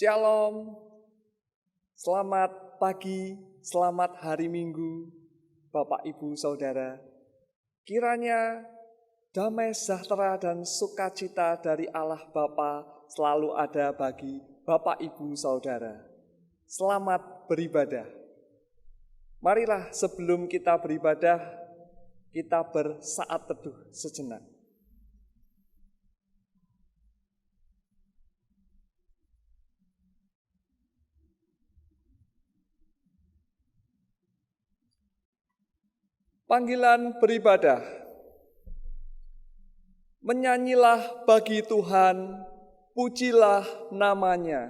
Shalom, selamat pagi, selamat hari Minggu, Bapak, Ibu, Saudara. Kiranya damai sejahtera dan sukacita dari Allah Bapa selalu ada bagi Bapak, Ibu, Saudara. Selamat beribadah. Marilah sebelum kita beribadah, kita bersaat teduh sejenak. Panggilan beribadah. Menyanyilah bagi Tuhan, pujilah namanya.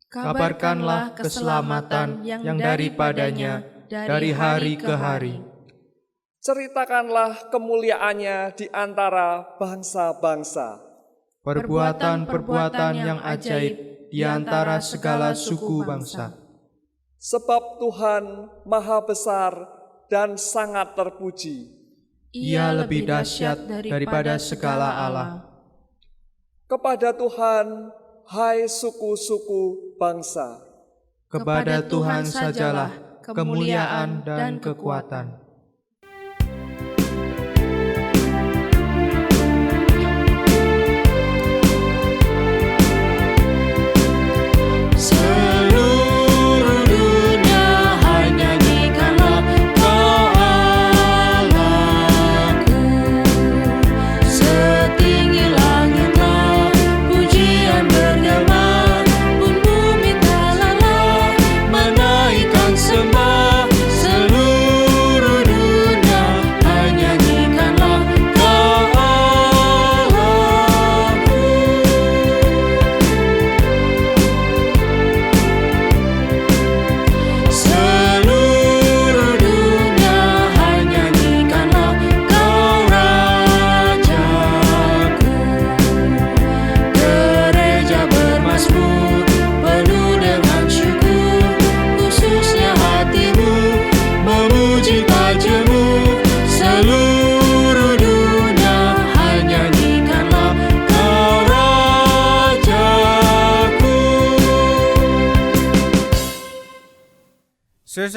Kabarkanlah keselamatan yang daripadanya dari hari ke hari. Ceritakanlah kemuliaannya di antara bangsa-bangsa. Perbuatan-perbuatan yang ajaib di antara segala suku bangsa. Sebab Tuhan Maha Besar dan sangat terpuji. Ia lebih dahsyat daripada segala Allah. Kepada Tuhan, hai suku-suku bangsa. Kepada Tuhan sajalah kemuliaan dan kekuatan.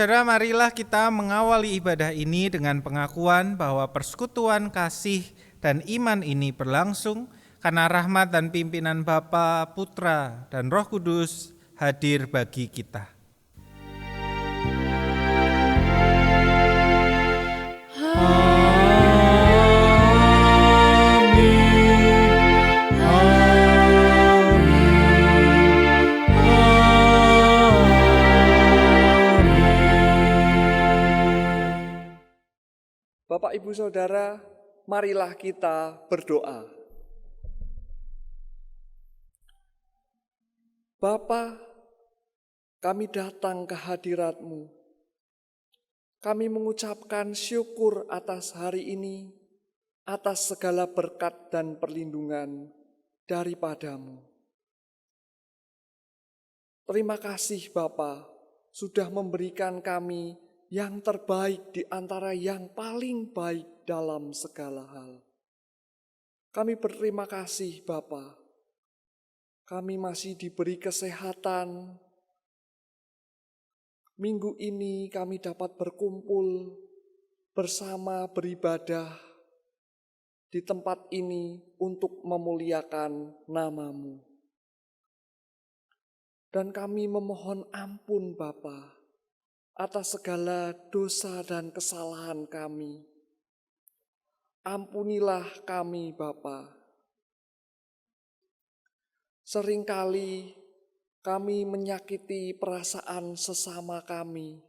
Saudara, marilah kita mengawali ibadah ini dengan pengakuan bahwa persekutuan kasih dan iman ini berlangsung karena rahmat dan pimpinan Bapa, Putra, dan Roh Kudus hadir bagi kita. Bapak, Ibu, Saudara, marilah kita berdoa. Bapa, kami datang ke hadirat-Mu. Kami mengucapkan syukur atas hari ini, atas segala berkat dan perlindungan daripada-Mu. Terima kasih Bapa, sudah memberikan kami yang terbaik di antara yang paling baik dalam segala hal. Kami berterima kasih Bapa. Kami masih diberi kesehatan. Minggu ini kami dapat berkumpul bersama beribadah di tempat ini untuk memuliakan nama-Mu. Dan kami memohon ampun Bapa atas segala dosa dan kesalahan kami. Ampunilah kami Bapa. Seringkali kami menyakiti perasaan sesama kami.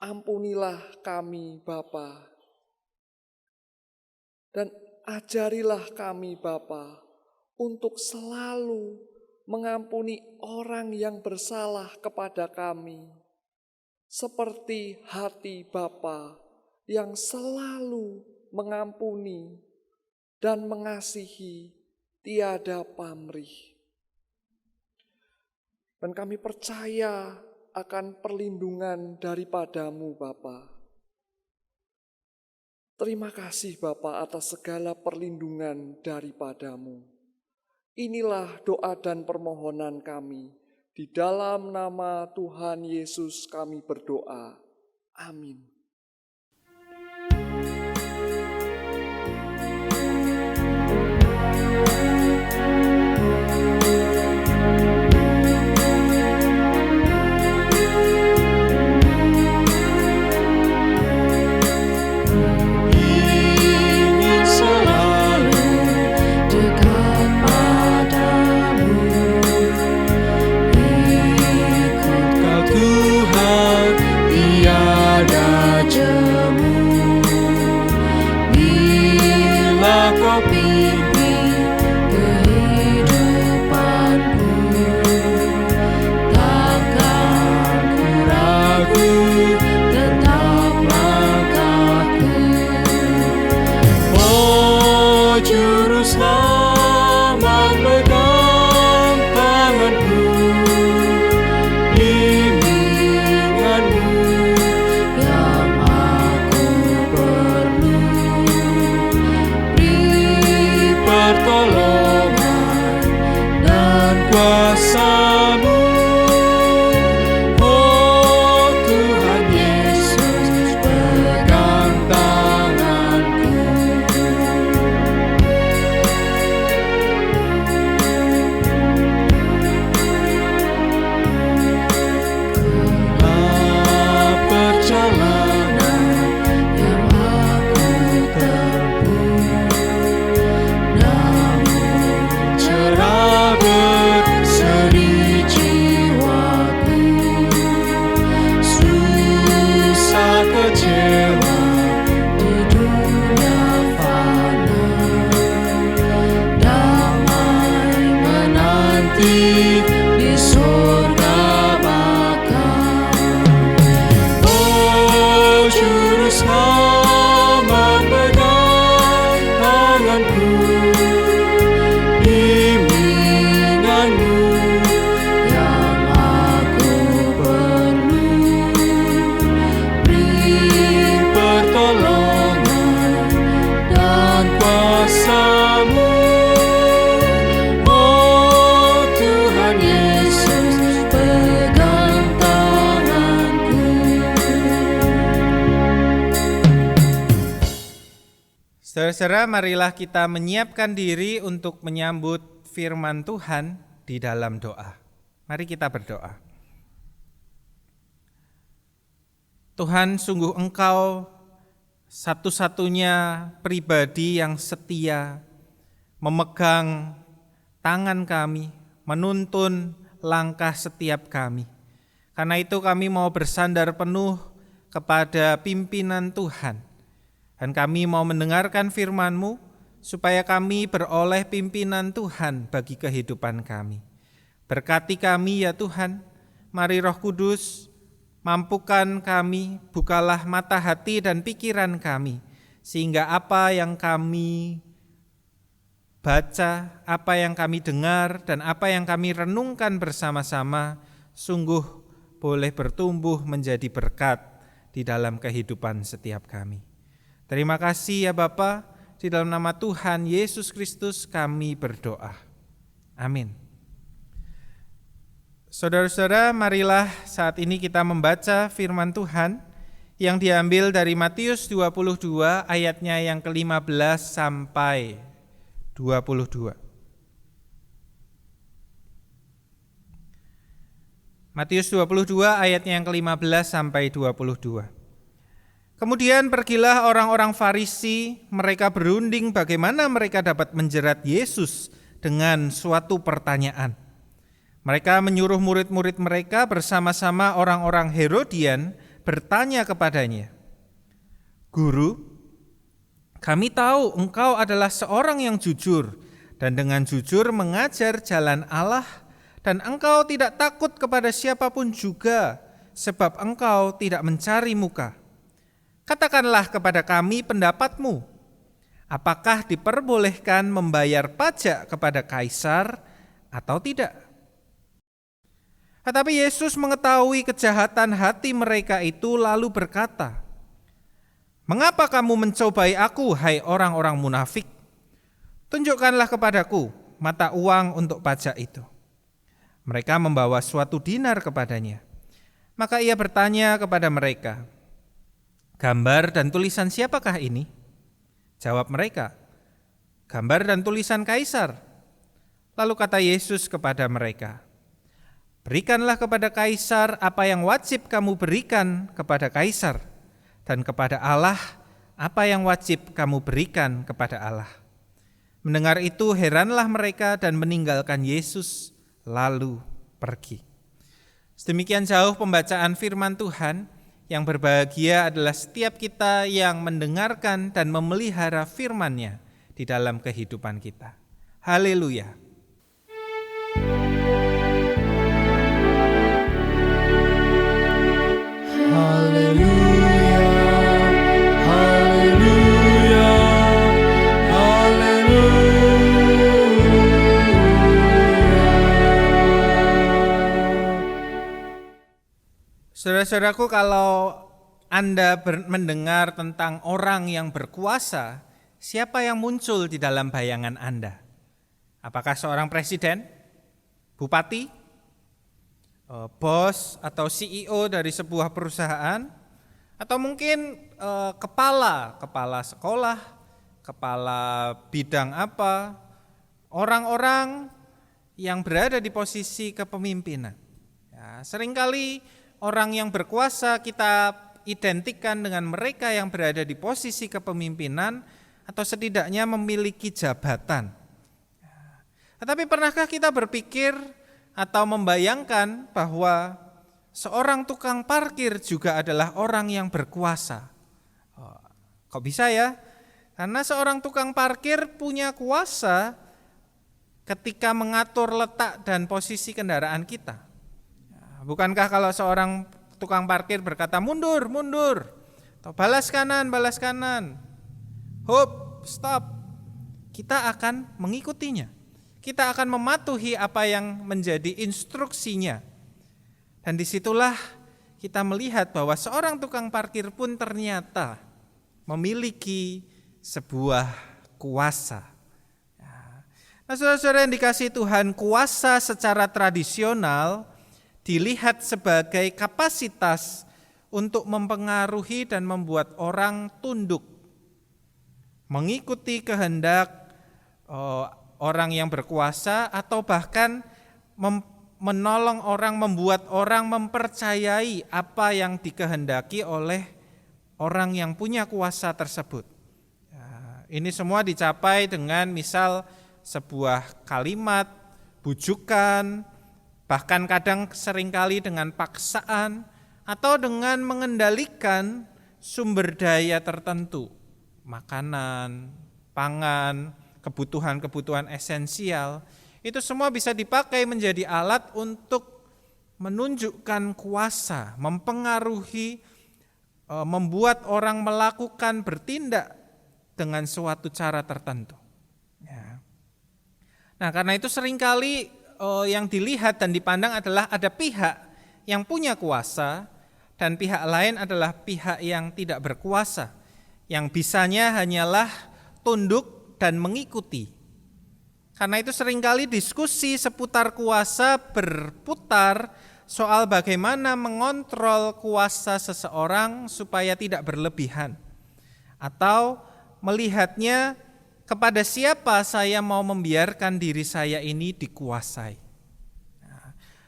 Ampunilah kami Bapa. Dan ajarilah kami Bapa untuk selalu mengampuni orang yang bersalah kepada kami. Seperti hati Bapa yang selalu mengampuni dan mengasihi tiada pamrih. Dan kami percaya akan perlindungan daripada-Mu Bapa. Terima kasih Bapa atas segala perlindungan daripada-Mu. Inilah doa dan permohonan kami. Di dalam nama Tuhan Yesus kami berdoa. Amin. Saudara-saudara, marilah kita menyiapkan diri untuk menyambut firman Tuhan di dalam doa. Mari kita berdoa. Tuhan, sungguh Engkau satu-satunya pribadi yang setia, memegang tangan kami, menuntun langkah setiap kami. Karena itu kami mau bersandar penuh kepada pimpinan Tuhan. Dan kami mau mendengarkan firman-Mu supaya kami beroleh pimpinan Tuhan bagi kehidupan kami. Berkati kami ya Tuhan, mari Roh Kudus mampukan kami, bukalah mata hati dan pikiran kami, sehingga apa yang kami baca, apa yang kami dengar, dan apa yang kami renungkan bersama-sama sungguh boleh bertumbuh menjadi berkat di dalam kehidupan setiap kami. Terima kasih ya Bapa, di dalam nama Tuhan Yesus Kristus kami berdoa. Amin. Saudara-saudara, marilah saat ini kita membaca firman Tuhan yang diambil dari Matius 22 ayatnya yang ke-15 sampai 22. Matius 22 ayatnya yang ke-15 sampai 22. Kemudian pergilah orang-orang Farisi, mereka berunding bagaimana mereka dapat menjerat Yesus dengan suatu pertanyaan. Mereka menyuruh murid-murid mereka bersama-sama orang-orang Herodian bertanya kepadanya, "Guru, kami tahu engkau adalah seorang yang jujur dan dengan jujur mengajar jalan Allah dan engkau tidak takut kepada siapapun juga sebab engkau tidak mencari muka. Katakanlah kepada kami pendapatmu, apakah diperbolehkan membayar pajak kepada Kaisar atau tidak?" Tetapi Yesus mengetahui kejahatan hati mereka itu lalu berkata, "Mengapa kamu mencobai aku, hai orang-orang munafik? Tunjukkanlah kepadaku mata uang untuk pajak itu. Mereka membawa suatu dinar kepadanya. Maka ia bertanya kepada mereka, "Gambar dan tulisan siapakah ini?" Jawab mereka, "Gambar dan tulisan Kaisar." Lalu kata Yesus kepada mereka, "Berikanlah kepada Kaisar apa yang wajib kamu berikan kepada Kaisar, dan kepada Allah apa yang wajib kamu berikan kepada Allah." Mendengar itu heranlah mereka dan meninggalkan Yesus lalu pergi. Sedemikian jauh pembacaan firman Tuhan. Yang berbahagia adalah setiap kita yang mendengarkan dan memelihara firman-Nya di dalam kehidupan kita. Haleluya. Haleluya, haleluya, haleluya. Saudara-saudaraku, kalau Anda mendengar tentang orang yang berkuasa, siapa yang muncul di dalam bayangan Anda? Apakah seorang presiden, bupati, bos atau CEO dari sebuah perusahaan, atau mungkin kepala sekolah, kepala bidang apa, orang-orang yang berada di posisi kepemimpinan. Ya, seringkali orang yang berkuasa kita identikkan dengan mereka yang berada di posisi kepemimpinan atau setidaknya memiliki jabatan. Tetapi pernahkah kita berpikir atau membayangkan bahwa seorang tukang parkir juga adalah orang yang berkuasa? Kok bisa ya? Karena seorang tukang parkir punya kuasa ketika mengatur letak dan posisi kendaraan kita. Bukankah kalau seorang tukang parkir berkata mundur, mundur, atau balas kanan, hop, stop, kita akan mengikutinya. Kita akan mematuhi apa yang menjadi instruksinya. Dan disitulah kita melihat bahwa seorang tukang parkir pun ternyata memiliki sebuah kuasa. Nah, saudara-saudara yang dikasihi Tuhan, kuasa secara tradisional dilihat sebagai kapasitas untuk mempengaruhi dan membuat orang tunduk, mengikuti kehendak orang yang berkuasa, atau bahkan menolong orang, membuat orang mempercayai apa yang dikehendaki oleh orang yang punya kuasa tersebut. Ini semua dicapai dengan misal sebuah kalimat, bujukan, bahkan kadang seringkali dengan paksaan atau dengan mengendalikan sumber daya tertentu, makanan, pangan, kebutuhan-kebutuhan esensial. Itu semua bisa dipakai menjadi alat untuk menunjukkan kuasa, mempengaruhi, membuat orang melakukan, bertindak dengan suatu cara tertentu. Nah, karena itu seringkali yang dilihat dan dipandang adalah ada pihak yang punya kuasa dan pihak lain adalah pihak yang tidak berkuasa, yang bisanya hanyalah tunduk dan mengikuti. Karena itu seringkali diskusi seputar kuasa berputar soal bagaimana mengontrol kuasa seseorang supaya tidak berlebihan, atau melihatnya kepada siapa saya mau membiarkan diri saya ini dikuasai.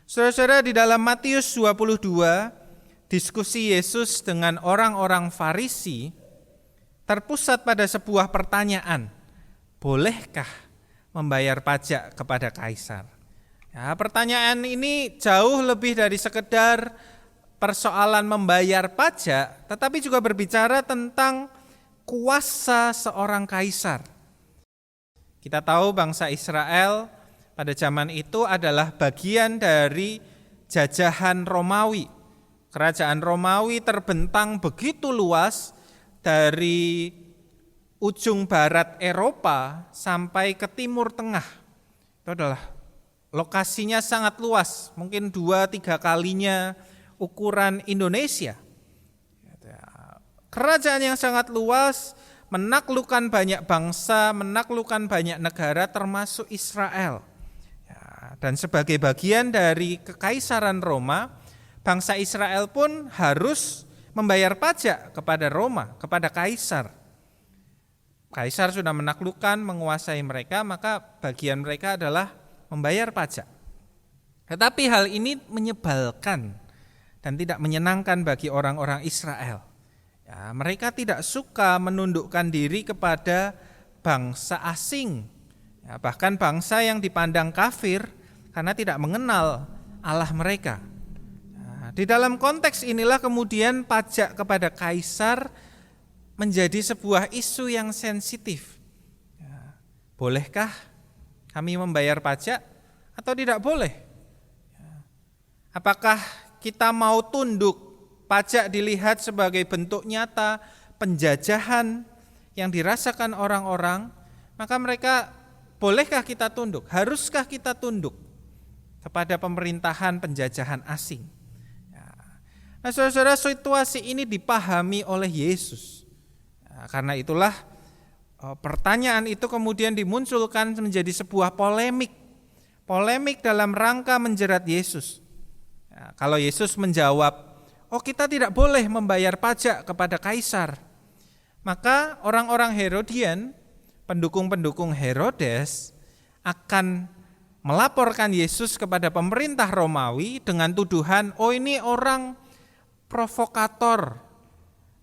Saudara-saudara, di dalam Matius 22, diskusi Yesus dengan orang-orang Farisi terpusat pada sebuah pertanyaan, bolehkah membayar pajak kepada Kaisar? Ya, pertanyaan ini jauh lebih dari sekedar persoalan membayar pajak, tetapi juga berbicara tentang kuasa seorang kaisar. Kita tahu bangsa Israel pada zaman itu adalah bagian dari jajahan Romawi. Kerajaan Romawi terbentang begitu luas dari ujung barat Eropa sampai ke timur tengah. Itu adalah lokasinya sangat luas, mungkin 2-3 kalinya ukuran Indonesia. Kerajaan yang sangat luas, menaklukkan banyak bangsa, menaklukkan banyak negara termasuk Israel. Ya, dan sebagai bagian dari kekaisaran Roma, bangsa Israel pun harus membayar pajak kepada Roma, kepada kaisar. Kaisar sudah menaklukkan, menguasai mereka, maka bagian mereka adalah membayar pajak. Tetapi hal ini menyebalkan dan tidak menyenangkan bagi orang-orang Israel. Ya, mereka tidak suka menundukkan diri kepada bangsa asing, ya, bahkan bangsa yang dipandang kafir karena tidak mengenal Allah mereka. Nah, di dalam konteks inilah kemudian pajak kepada kaisar menjadi sebuah isu yang sensitif. Ya, bolehkah kami membayar pajak atau tidak boleh? Ya, apakah kita mau tunduk? Pajak dilihat sebagai bentuk nyata penjajahan yang dirasakan orang-orang, maka mereka, bolehkah kita tunduk? Haruskah kita tunduk kepada pemerintahan penjajahan asing? Nah, saudara-saudara, situasi ini dipahami oleh Yesus. Nah, karena itulah pertanyaan itu kemudian dimunculkan menjadi sebuah polemik dalam rangka menjerat Yesus. Nah, kalau Yesus menjawab, kita tidak boleh membayar pajak kepada kaisar. Maka orang-orang Herodian, pendukung-pendukung Herodes, akan melaporkan Yesus kepada pemerintah Romawi dengan tuduhan, ini orang provokator,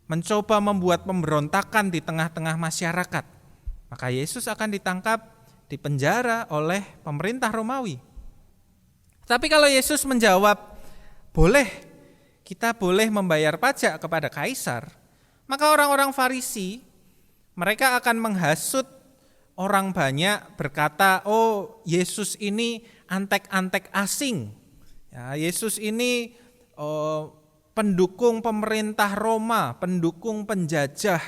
mencoba membuat pemberontakan di tengah-tengah masyarakat. Maka Yesus akan ditangkap, dipenjara oleh pemerintah Romawi. Tapi kalau Yesus menjawab, kita boleh membayar pajak kepada kaisar, maka orang-orang Farisi, mereka akan menghasut orang banyak berkata, Yesus ini antek-antek asing. Ya, Yesus ini pendukung pemerintah Roma, pendukung penjajah.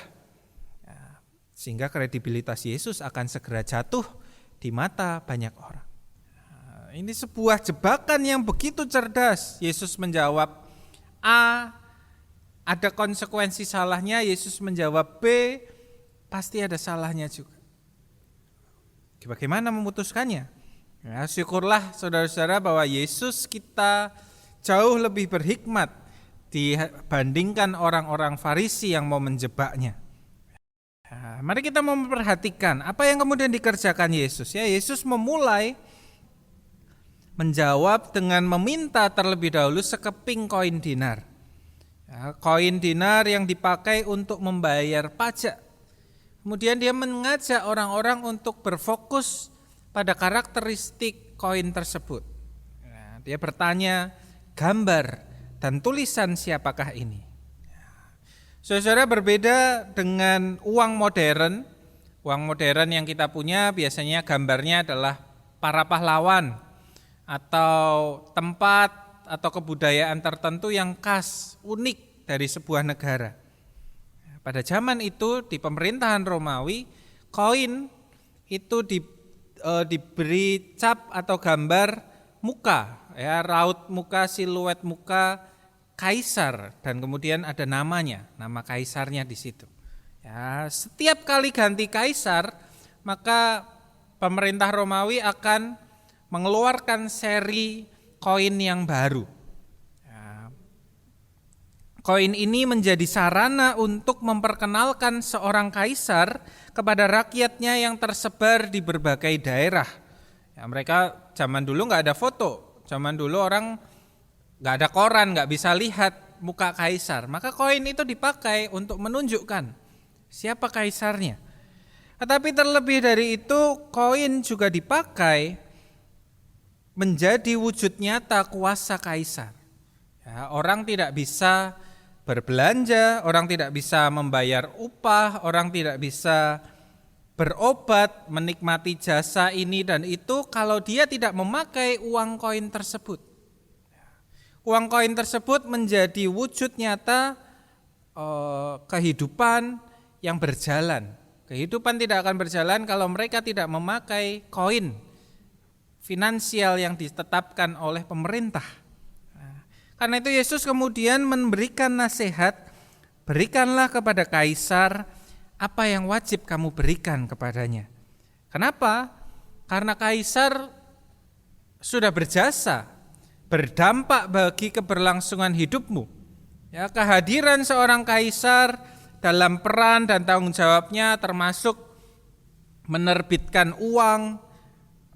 Ya, sehingga kredibilitas Yesus akan segera jatuh di mata banyak orang. Nah, ini sebuah jebakan yang begitu cerdas. Yesus menjawab A, ada konsekuensi salahnya. Yesus menjawab B, pasti ada salahnya juga. Bagaimana memutuskannya? Ya, syukurlah saudara-saudara bahwa Yesus kita jauh lebih berhikmat dibandingkan orang-orang Farisi yang mau menjebaknya. Ya, mari kita memperhatikan apa yang kemudian dikerjakan Yesus. Ya, Yesus memulai menjawab dengan meminta terlebih dahulu sekeping koin dinar. Ya, koin dinar yang dipakai untuk membayar pajak. Kemudian dia mengajak orang-orang untuk berfokus pada karakteristik koin tersebut. Ya, dia bertanya, gambar dan tulisan siapakah ini? Ya. Saudara, berbeda dengan uang modern. Uang modern yang kita punya biasanya gambarnya adalah para pahlawan, atau tempat atau kebudayaan tertentu yang khas, unik dari sebuah negara. Pada zaman itu di pemerintahan Romawi, koin itu diberi cap atau gambar muka, ya, raut muka, siluet muka kaisar, dan kemudian ada namanya, nama kaisarnya di situ. Ya, setiap kali ganti kaisar, maka pemerintah Romawi akan mengeluarkan seri koin yang baru. Ya, koin ini menjadi sarana untuk memperkenalkan seorang kaisar kepada rakyatnya yang tersebar di berbagai daerah. Ya, mereka zaman dulu nggak ada foto, zaman dulu orang nggak ada koran, nggak bisa lihat muka kaisar. Maka koin itu dipakai untuk menunjukkan siapa kaisarnya. Tetapi terlebih dari itu, koin juga dipakai menjadi wujud nyata kuasa kaisar. Ya, orang tidak bisa berbelanja, orang tidak bisa membayar upah, orang tidak bisa berobat, menikmati jasa ini dan itu kalau dia tidak memakai uang koin tersebut. Uang koin tersebut menjadi wujud nyata kehidupan yang berjalan. Kehidupan tidak akan berjalan kalau mereka tidak memakai koin finansial yang ditetapkan oleh pemerintah. Karena itu Yesus kemudian memberikan nasihat, berikanlah kepada kaisar apa yang wajib kamu berikan kepadanya. Kenapa? Karena kaisar sudah berjasa, berdampak bagi keberlangsungan hidupmu. Ya, kehadiran seorang kaisar dalam peran dan tanggung jawabnya termasuk menerbitkan uang,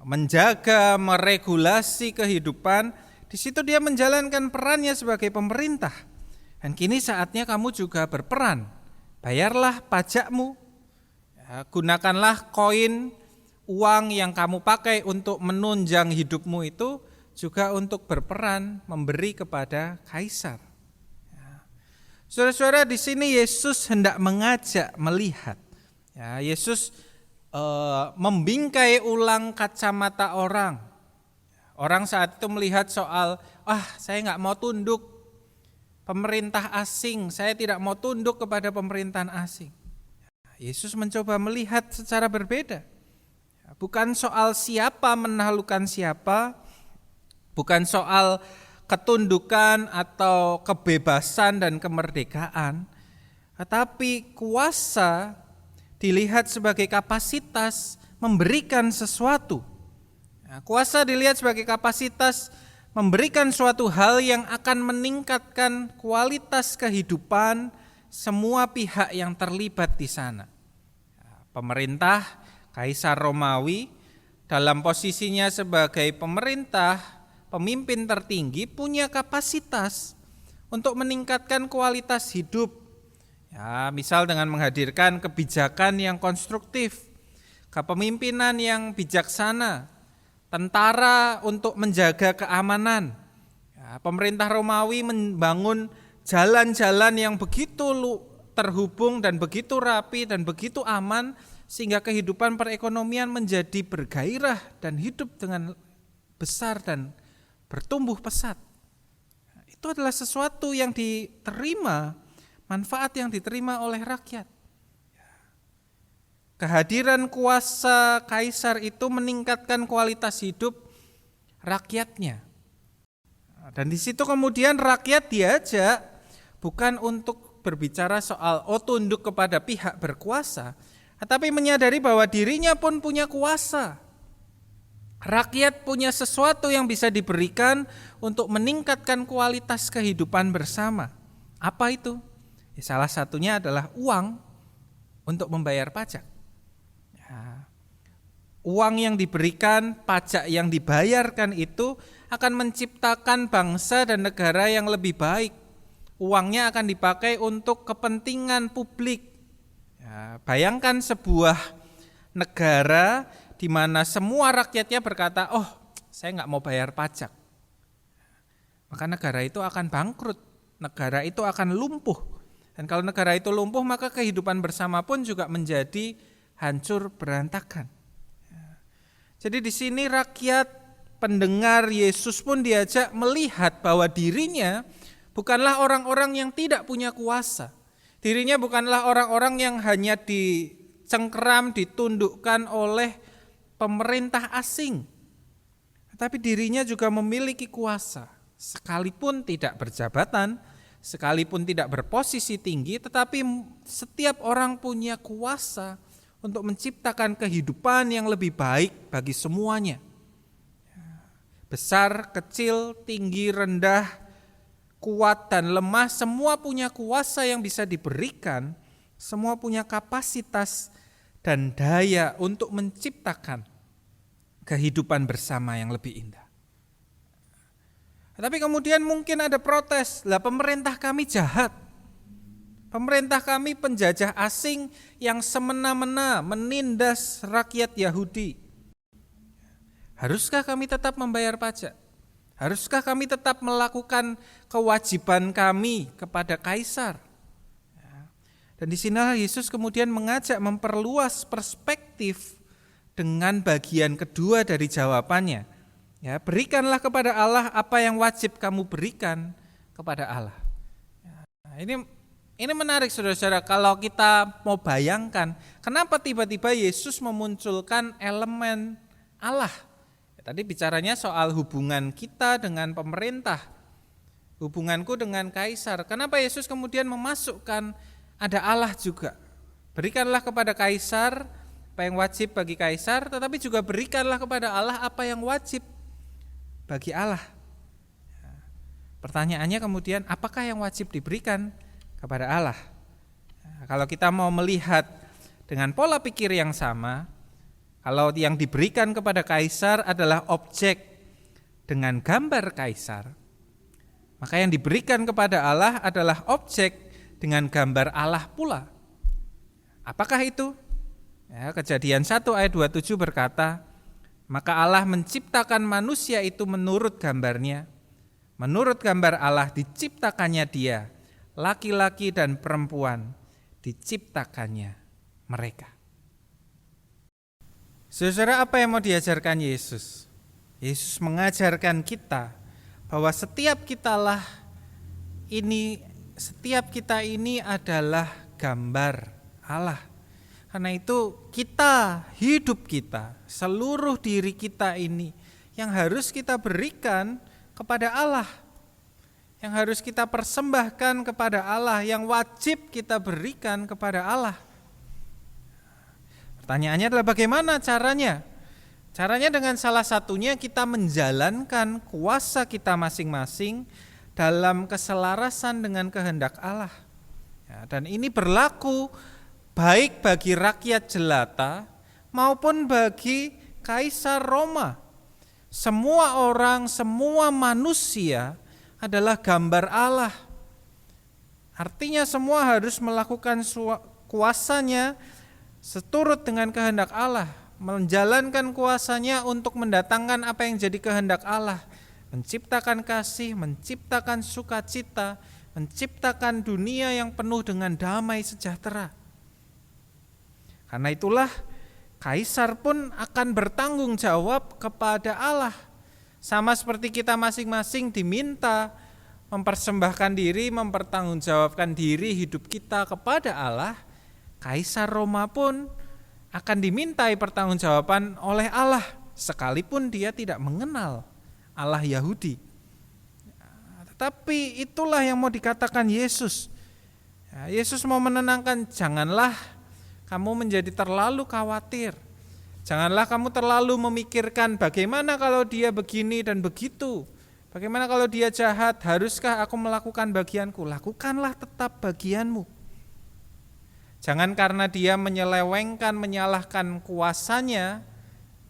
menjaga, meregulasi kehidupan. Di situ dia menjalankan perannya sebagai pemerintah. Dan kini saatnya kamu juga berperan. Bayarlah pajakmu, ya, gunakanlah koin, uang yang kamu pakai untuk menunjang hidupmu itu juga untuk berperan memberi kepada kaisar. Ya. Saudara-saudara, di sini Yesus hendak mengajak melihat. Ya, Yesus membingkai ulang kacamata orang. Orang saat itu melihat soal, saya nggak mau tunduk pemerintah asing, saya tidak mau tunduk kepada pemerintahan asing. Yesus mencoba melihat secara berbeda. Bukan soal siapa menaklukkan siapa, bukan soal ketundukan atau kebebasan dan kemerdekaan, tetapi kuasa dilihat sebagai kapasitas memberikan sesuatu. Kuasa dilihat sebagai kapasitas memberikan suatu hal yang akan meningkatkan kualitas kehidupan semua pihak yang terlibat di sana. Pemerintah, Kaisar Romawi dalam posisinya sebagai pemerintah, pemimpin tertinggi punya kapasitas untuk meningkatkan kualitas hidup. Ya, misal dengan menghadirkan kebijakan yang konstruktif, kepemimpinan yang bijaksana, tentara untuk menjaga keamanan. Ya, pemerintah Romawi membangun jalan-jalan yang begitu terhubung dan begitu rapi dan begitu aman sehingga kehidupan perekonomian menjadi bergairah dan hidup dengan besar dan bertumbuh pesat. Itu adalah sesuatu yang diterima, manfaat yang diterima oleh rakyat. Kehadiran kuasa kaisar itu meningkatkan kualitas hidup rakyatnya. Dan di situ kemudian rakyat diajak bukan untuk berbicara soal tunduk kepada pihak berkuasa, tetapi menyadari bahwa dirinya pun punya kuasa. Rakyat punya sesuatu yang bisa diberikan untuk meningkatkan kualitas kehidupan bersama. Apa itu? Salah satunya adalah uang untuk membayar pajak. Uang yang diberikan, pajak yang dibayarkan itu akan menciptakan bangsa dan negara yang lebih baik. Uangnya akan dipakai untuk kepentingan publik. Ya, bayangkan sebuah negara di mana semua rakyatnya berkata, saya nggak mau bayar pajak. Maka negara itu akan bangkrut, negara itu akan lumpuh. Dan kalau negara itu lumpuh, maka kehidupan bersama pun juga menjadi hancur berantakan. Jadi di sini rakyat pendengar Yesus pun diajak melihat bahwa dirinya bukanlah orang-orang yang tidak punya kuasa. Dirinya bukanlah orang-orang yang hanya dicengkeram, ditundukkan oleh pemerintah asing. Tetapi dirinya juga memiliki kuasa. Sekalipun tidak berjabatan, sekalipun tidak berposisi tinggi, tetapi setiap orang punya kuasa untuk menciptakan kehidupan yang lebih baik bagi semuanya. Besar, kecil, tinggi, rendah, kuat dan lemah, semua punya kuasa yang bisa diberikan, semua punya kapasitas dan daya untuk menciptakan kehidupan bersama yang lebih indah. Tapi kemudian mungkin ada protes, pemerintah kami jahat. Pemerintah kami penjajah asing yang semena-mena menindas rakyat Yahudi. Haruskah kami tetap membayar pajak? Haruskah kami tetap melakukan kewajiban kami kepada kaisar? Dan di sini Yesus kemudian mengajak memperluas perspektif dengan bagian kedua dari jawabannya. Ya, berikanlah kepada Allah apa yang wajib kamu berikan kepada Allah. Ini menarik saudara-saudara, kalau kita mau bayangkan kenapa tiba-tiba Yesus memunculkan elemen Allah. Tadi bicaranya soal hubungan kita dengan pemerintah, hubunganku dengan kaisar. Kenapa Yesus kemudian memasukkan ada Allah juga? Berikanlah kepada kaisar apa yang wajib bagi kaisar, tetapi juga berikanlah kepada Allah apa yang wajib bagi Allah. Pertanyaannya kemudian, apakah yang wajib diberikan kepada Allah? Kalau kita mau melihat dengan pola pikir yang sama, kalau yang diberikan kepada kaisar adalah objek dengan gambar kaisar, maka yang diberikan kepada Allah adalah objek dengan gambar Allah pula. Apakah itu? Kejadian 1 ayat 27 berkata, maka Allah menciptakan manusia itu menurut gambarnya. Menurut gambar Allah diciptakannya dia, laki-laki dan perempuan diciptakannya mereka. Saudara, apa yang mau diajarkan Yesus? Yesus mengajarkan kita bahwa setiap kita ini adalah gambar Allah. Karena itu hidup kita, seluruh diri kita ini yang harus kita berikan kepada Allah. Yang harus kita persembahkan kepada Allah, yang wajib kita berikan kepada Allah. Pertanyaannya adalah bagaimana caranya? Caranya dengan salah satunya kita menjalankan kuasa kita masing-masing dalam keselarasan dengan kehendak Allah. Dan ini berlaku baik bagi rakyat jelata maupun bagi Kaisar Roma. Semua orang, semua manusia adalah gambar Allah. Artinya semua harus melakukan kuasanya seturut dengan kehendak Allah. Menjalankan kuasanya untuk mendatangkan apa yang jadi kehendak Allah. Menciptakan kasih, menciptakan sukacita, menciptakan dunia yang penuh dengan damai sejahtera. Karena itulah kaisar pun akan bertanggung jawab kepada Allah. Sama seperti kita masing-masing diminta mempersembahkan diri, mempertanggungjawabkan diri hidup kita kepada Allah, Kaisar Roma pun akan dimintai pertanggungjawaban oleh Allah, sekalipun dia tidak mengenal Allah Yahudi. Tetapi itulah yang mau dikatakan Yesus. Yesus mau menenangkan, janganlah kamu menjadi terlalu khawatir. Janganlah kamu terlalu memikirkan bagaimana kalau dia begini dan begitu. Bagaimana kalau dia jahat, haruskah aku melakukan bagianku? Lakukanlah tetap bagianmu. Jangan karena dia menyelewengkan, menyalahkan kuasanya,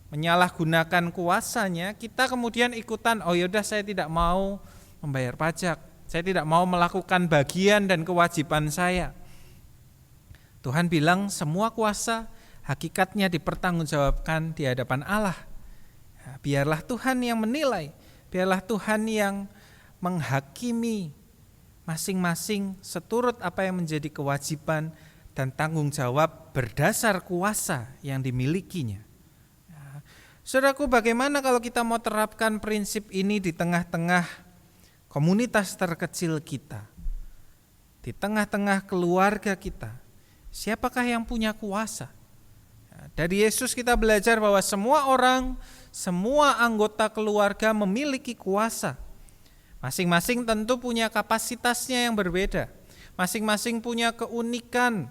menyalahgunakan kuasanya, kita kemudian ikutan, oh yaudah saya tidak mau membayar pajak, saya tidak mau melakukan bagian dan kewajiban saya. Tuhan bilang semua kuasa hakikatnya dipertanggungjawabkan di hadapan Allah. Biarlah Tuhan yang menilai, biarlah Tuhan yang menghakimi masing-masing seturut apa yang menjadi kewajiban dan tanggung jawab berdasar kuasa yang dimilikinya. Saudaraku, bagaimana kalau kita mau terapkan prinsip ini di tengah-tengah komunitas terkecil kita, di tengah-tengah keluarga kita? Siapakah yang punya kuasa? Dari Yesus kita belajar bahwa semua orang, semua anggota keluarga memiliki kuasa. Masing-masing tentu punya kapasitasnya yang berbeda. Masing-masing punya keunikan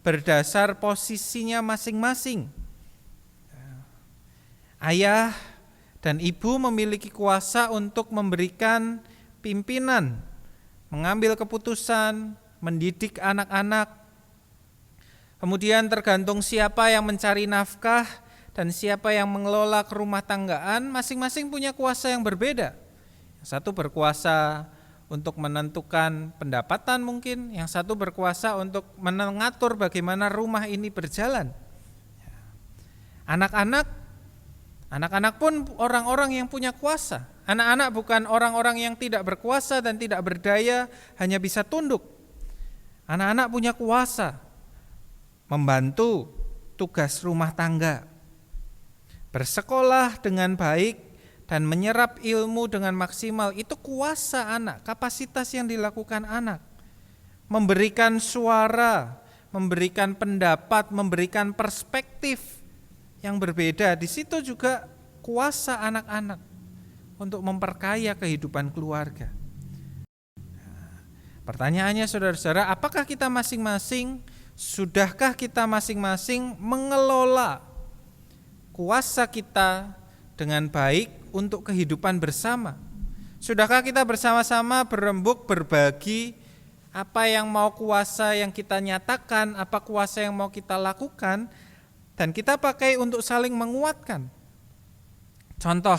berdasar posisinya masing-masing. Ayah dan ibu memiliki kuasa untuk memberikan pimpinan, mengambil keputusan, mendidik anak-anak. Kemudian tergantung siapa yang mencari nafkah dan siapa yang mengelola kerumah tanggaan, masing-masing punya kuasa yang berbeda. Yang satu berkuasa untuk menentukan pendapatan mungkin, yang satu berkuasa untuk mengatur bagaimana rumah ini berjalan. Anak-anak pun orang-orang yang punya kuasa. Anak-anak bukan orang-orang yang tidak berkuasa dan tidak berdaya, hanya bisa tunduk. Anak-anak punya kuasa membantu tugas rumah tangga, bersekolah dengan baik, dan menyerap ilmu dengan maksimal. Itu kuasa anak, kapasitas yang dilakukan anak. Memberikan suara, memberikan pendapat, memberikan perspektif yang berbeda. Di situ juga kuasa anak-anak untuk memperkaya kehidupan keluarga. Pertanyaannya saudara-saudara, apakah kita masing-masing Sudahkah kita masing-masing mengelola kuasa kita dengan baik untuk kehidupan bersama? Sudahkah kita bersama-sama berembuk berbagi apa yang mau kuasa yang kita nyatakan, apa kuasa yang mau kita lakukan, dan kita pakai untuk saling menguatkan. Contoh,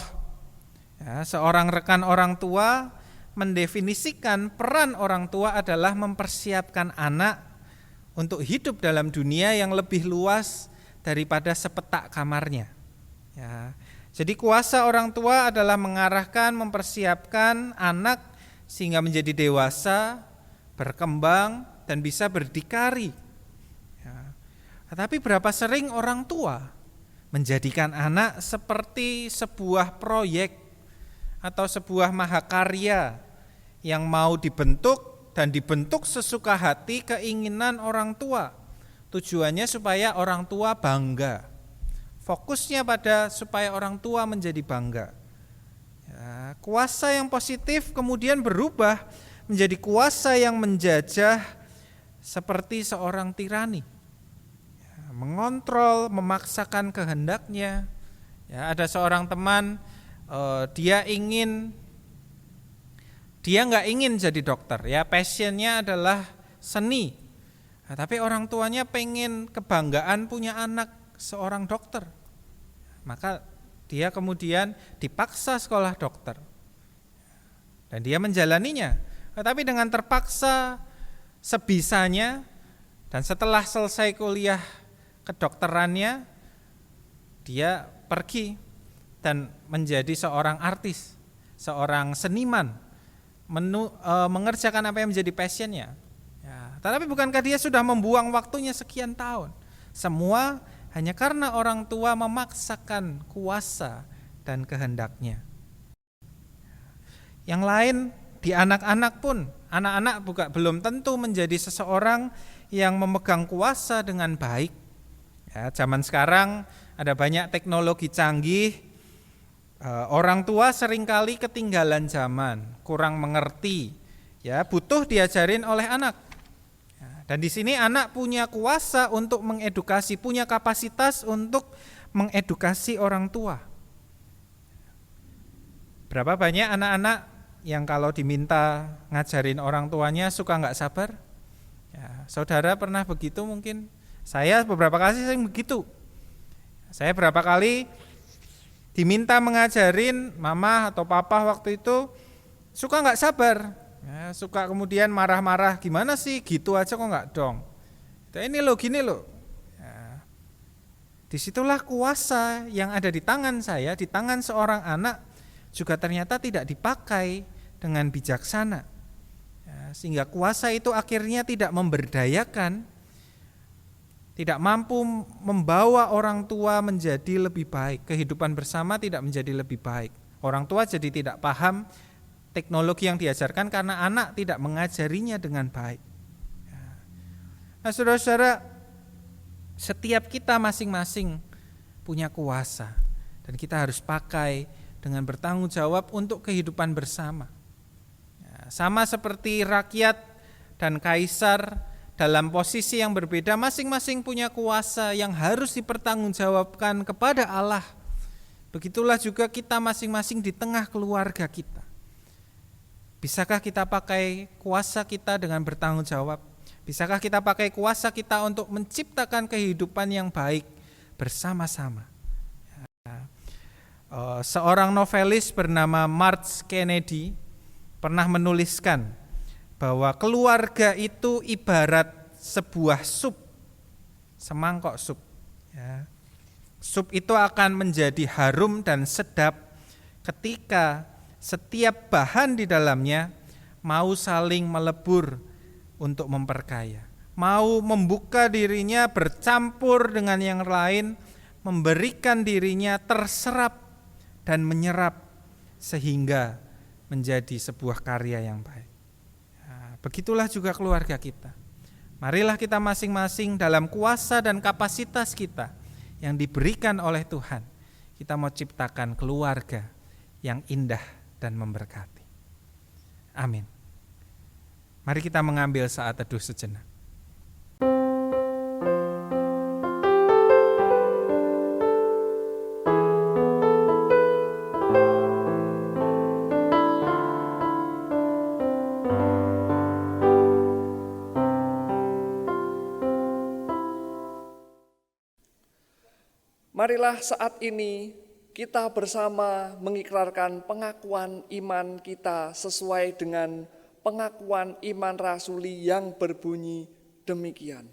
seorang rekan orang tua mendefinisikan peran orang tua adalah mempersiapkan anak untuk hidup dalam dunia yang lebih luas daripada sepetak kamarnya. Jadi kuasa orang tua adalah mengarahkan, mempersiapkan anak sehingga menjadi dewasa, berkembang, dan bisa berdikari. Tetapi berapa sering orang tua menjadikan anak seperti sebuah proyek atau sebuah mahakarya yang mau dibentuk dan dibentuk sesuka hati keinginan orang tua. Tujuannya supaya orang tua bangga. Fokusnya pada supaya orang tua menjadi bangga. Kuasa yang positif kemudian berubah menjadi kuasa yang menjajah seperti seorang tirani. Mengontrol, memaksakan kehendaknya. Ada seorang teman, dia nggak ingin jadi dokter, passionnya adalah seni. Tapi orang tuanya pengen kebanggaan punya anak seorang dokter. Maka dia kemudian dipaksa sekolah dokter. Dan dia menjalaninya. Tetapi dengan terpaksa sebisanya, dan setelah selesai kuliah kedokterannya, dia pergi dan menjadi seorang artis, seorang seniman, mengerjakan apa yang menjadi passionnya. Tetapi bukankah dia sudah membuang waktunya sekian tahun? Semua hanya karena orang tua memaksakan kuasa dan kehendaknya. Yang lain di anak-anak pun, anak-anak belum tentu menjadi seseorang yang memegang kuasa dengan baik. Zaman sekarang ada banyak teknologi canggih, orang tua seringkali ketinggalan zaman, kurang mengerti, butuh diajarin oleh anak. Dan di sini anak punya kuasa untuk mengedukasi, punya kapasitas untuk mengedukasi orang tua. Berapa banyak anak-anak yang kalau diminta ngajarin orang tuanya suka nggak sabar? Saudara pernah begitu mungkin? Saya beberapa kali sering begitu. Saya berapa kali diminta mengajarin mama atau papa waktu itu suka nggak sabar. Suka kemudian marah-marah, gimana sih gitu aja kok nggak dong. Ini loh, gini loh. Disitulah kuasa yang ada di tangan saya, di tangan seorang anak juga ternyata tidak dipakai dengan bijaksana. Sehingga kuasa itu akhirnya tidak memberdayakan, tidak mampu membawa orang tua menjadi lebih baik. Kehidupan bersama tidak menjadi lebih baik. Orang tua jadi tidak paham teknologi yang diajarkan karena anak tidak mengajarinya dengan baik. Nah, saudara-saudara, setiap kita masing-masing punya kuasa dan kita harus pakai dengan bertanggung jawab untuk kehidupan bersama. Sama seperti rakyat dan kaisar dalam posisi yang berbeda, masing-masing punya kuasa yang harus dipertanggungjawabkan kepada Allah. Begitulah juga kita masing-masing di tengah keluarga kita. Bisakah kita pakai kuasa kita dengan bertanggung jawab? Bisakah kita pakai kuasa kita untuk menciptakan kehidupan yang baik bersama-sama? Seorang novelis bernama Mark Kennedy pernah menuliskan bahwa keluarga itu ibarat sebuah sup, semangkok sup. Sup itu akan menjadi harum dan sedap ketika setiap bahan di dalamnya mau saling melebur untuk memperkaya, mau membuka dirinya bercampur dengan yang lain, memberikan dirinya terserap dan menyerap sehingga menjadi sebuah karya yang baik. Begitulah juga keluarga kita. Marilah kita masing-masing dalam kuasa dan kapasitas kita yang diberikan oleh Tuhan, kita mau ciptakan keluarga yang indah dan memberkati. Amin. Mari kita mengambil saat teduh sejenak. Marilah saat ini kita bersama mengikrarkan pengakuan iman kita sesuai dengan pengakuan iman rasuli yang berbunyi demikian.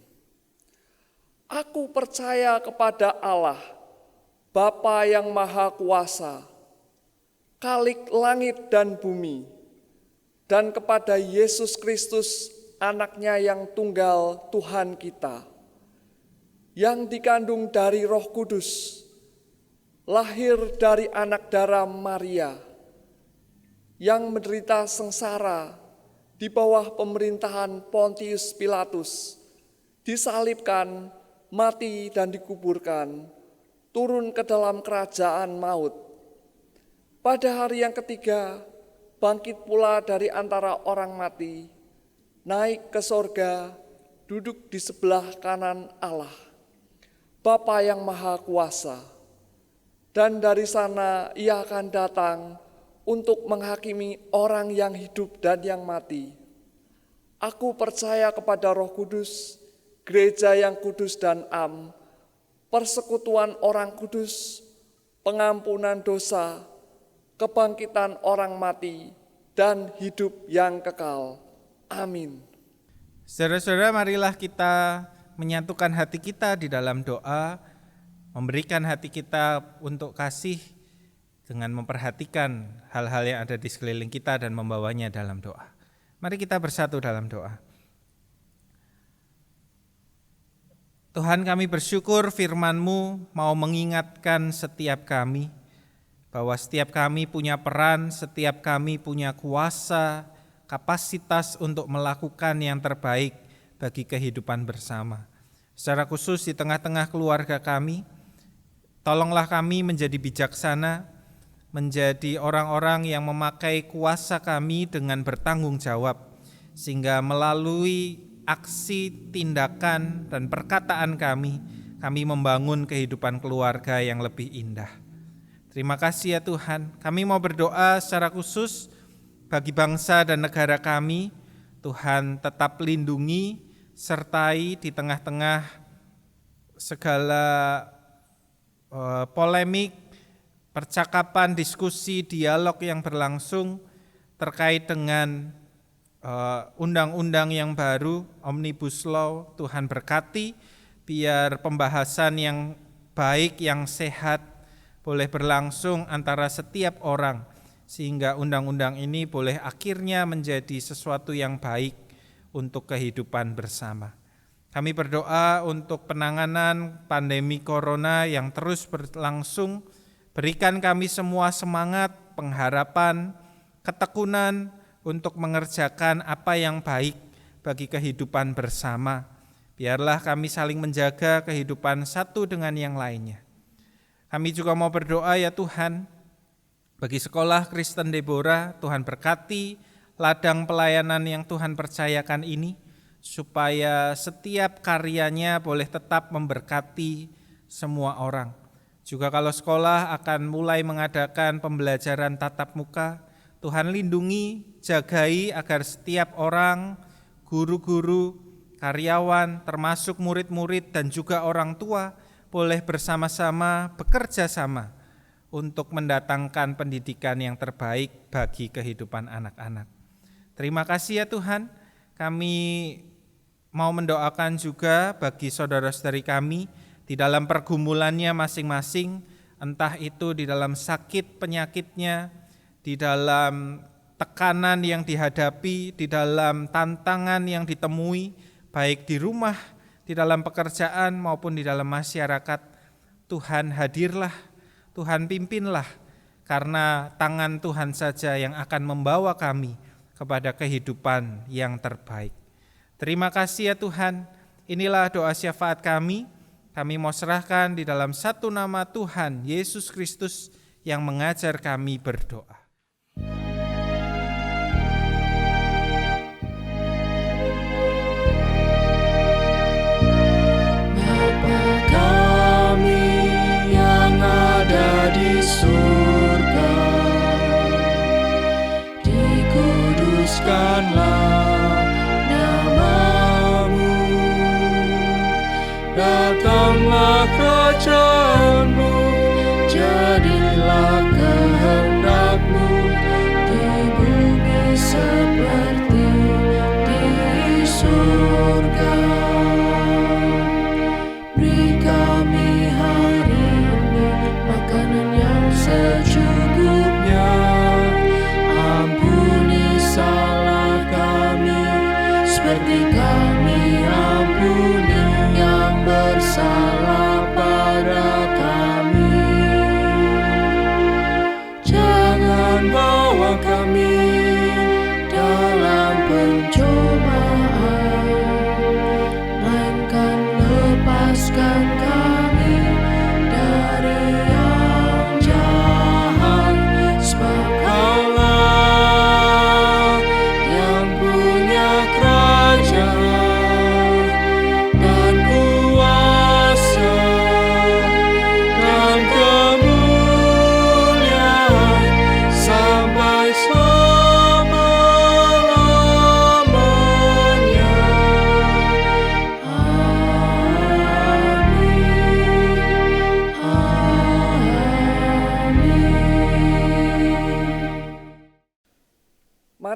Aku percaya kepada Allah, Bapa yang Maha Kuasa, Khalik langit dan bumi, dan kepada Yesus Kristus, Anaknya yang tunggal Tuhan kita, yang dikandung dari Roh Kudus, lahir dari anak darah Maria, yang menderita sengsara di bawah pemerintahan Pontius Pilatus, disalibkan, mati dan dikuburkan, turun ke dalam kerajaan maut. Pada hari yang ketiga, bangkit pula dari antara orang mati, naik ke sorga, duduk di sebelah kanan Allah, Bapa yang Maha Kuasa. Dan dari sana ia akan datang untuk menghakimi orang yang hidup dan yang mati. Aku percaya kepada Roh Kudus, gereja yang kudus dan am, persekutuan orang kudus, pengampunan dosa, kebangkitan orang mati, dan hidup yang kekal. Amin. Saudara-saudara, marilah kita menyatukan hati kita di dalam doa, memberikan hati kita untuk kasih dengan memperhatikan hal-hal yang ada di sekeliling kita dan membawanya dalam doa. Mari kita bersatu dalam doa. Tuhan, kami bersyukur firman-Mu mau mengingatkan setiap kami bahwa setiap kami punya peran, setiap kami punya kuasa, kapasitas untuk melakukan yang terbaik bagi kehidupan bersama. Secara khusus di tengah-tengah keluarga kami, tolonglah kami menjadi bijaksana, menjadi orang-orang yang memakai kuasa kami dengan bertanggung jawab, sehingga melalui aksi, tindakan, dan perkataan kami membangun kehidupan keluarga yang lebih indah. Terima kasih ya Tuhan, kami mau berdoa secara khusus bagi bangsa dan negara kami. Tuhan tetap lindungi, sertai di tengah-tengah segala polemik, percakapan, diskusi, dialog yang berlangsung terkait dengan undang-undang yang baru, Omnibus Law. Tuhan berkati, biar pembahasan yang baik, yang sehat boleh berlangsung antara setiap orang, sehingga undang-undang ini boleh akhirnya menjadi sesuatu yang baik untuk kehidupan bersama. Kami berdoa untuk penanganan pandemi corona yang terus berlangsung. Berikan kami semua semangat, pengharapan, ketekunan untuk mengerjakan apa yang baik bagi kehidupan bersama. Biarlah kami saling menjaga kehidupan satu dengan yang lainnya. Kami juga mau berdoa ya Tuhan, bagi sekolah Kristen Deborah, Tuhan berkati ladang pelayanan yang Tuhan percayakan ini, supaya setiap karyanya boleh tetap memberkati semua orang. Juga kalau sekolah akan mulai mengadakan pembelajaran tatap muka, Tuhan lindungi, jagai agar setiap orang, guru-guru, karyawan, termasuk murid-murid dan juga orang tua boleh bersama-sama bekerja sama untuk mendatangkan pendidikan yang terbaik bagi kehidupan anak-anak. Terima kasih ya Tuhan, kami mau mendoakan juga bagi saudara-saudari kami di dalam pergumulannya masing-masing, entah itu di dalam sakit penyakitnya, di dalam tekanan yang dihadapi, di dalam tantangan yang ditemui, baik di rumah, di dalam pekerjaan maupun di dalam masyarakat. Tuhan hadirlah, Tuhan pimpinlah, karena tangan Tuhan saja yang akan membawa kami kepada kehidupan yang terbaik. Terima kasih ya Tuhan, inilah doa syafaat kami mau serahkan di dalam satu nama Tuhan Yesus Kristus yang mengajar kami berdoa. Bapa kami yang ada di surga, dikuduskanlah nama-Mu, datanglah kerajaan-Mu.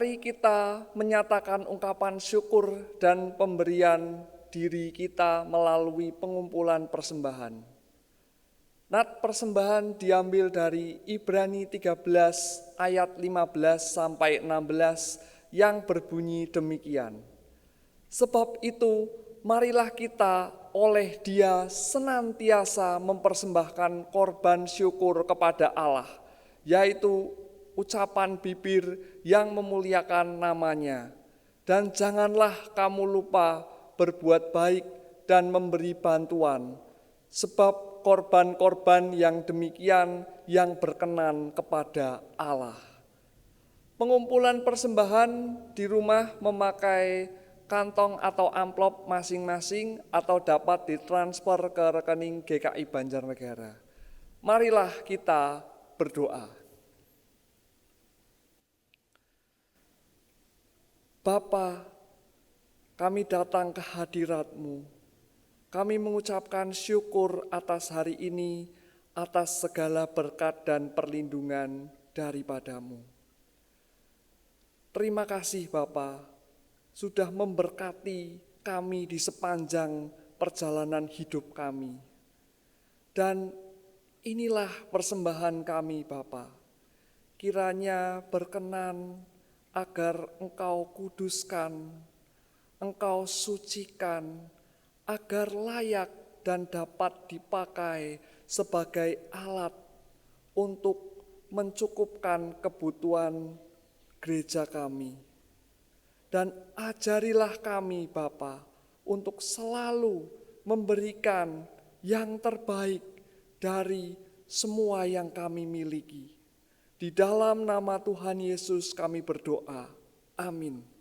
Mari kita menyatakan ungkapan syukur dan pemberian diri kita melalui pengumpulan persembahan. Nat persembahan diambil dari Ibrani 13 ayat 15 sampai 16 yang berbunyi demikian. Sebab itu, marilah kita oleh Dia senantiasa mempersembahkan korban syukur kepada Allah, yaitu ucapan bibir yang memuliakan namanya. Dan janganlah kamu lupa berbuat baik dan memberi bantuan, sebab korban-korban yang demikian yang berkenan kepada Allah. Pengumpulan persembahan di rumah memakai kantong atau amplop masing-masing atau dapat ditransfer ke rekening GKI Banjarnegara. Marilah kita berdoa. Bapa, kami datang ke hadirat-Mu. Kami mengucapkan syukur atas hari ini, atas segala berkat dan perlindungan daripada-Mu. Terima kasih Bapa, sudah memberkati kami di sepanjang perjalanan hidup kami. Dan inilah persembahan kami Bapa. Kiranya berkenan agar Engkau kuduskan, Engkau sucikan, agar layak dan dapat dipakai sebagai alat untuk mencukupkan kebutuhan gereja kami. Dan ajarilah kami Bapa untuk selalu memberikan yang terbaik dari semua yang kami miliki. Di dalam nama Tuhan Yesus kami berdoa. Amin.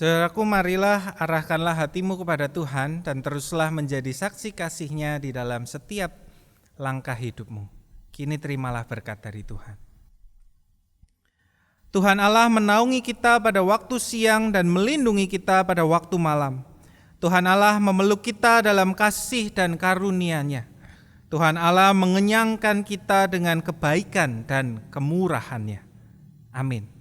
Saudaraku, marilah arahkanlah hatimu kepada Tuhan dan teruslah menjadi saksi kasih-Nya di dalam setiap langkah hidupmu. Kini terimalah berkat dari Tuhan. Tuhan Allah menaungi kita pada waktu siang dan melindungi kita pada waktu malam. Tuhan Allah memeluk kita dalam kasih dan karunia-Nya. Tuhan Allah mengenyangkan kita dengan kebaikan dan kemurahan-Nya. Amin.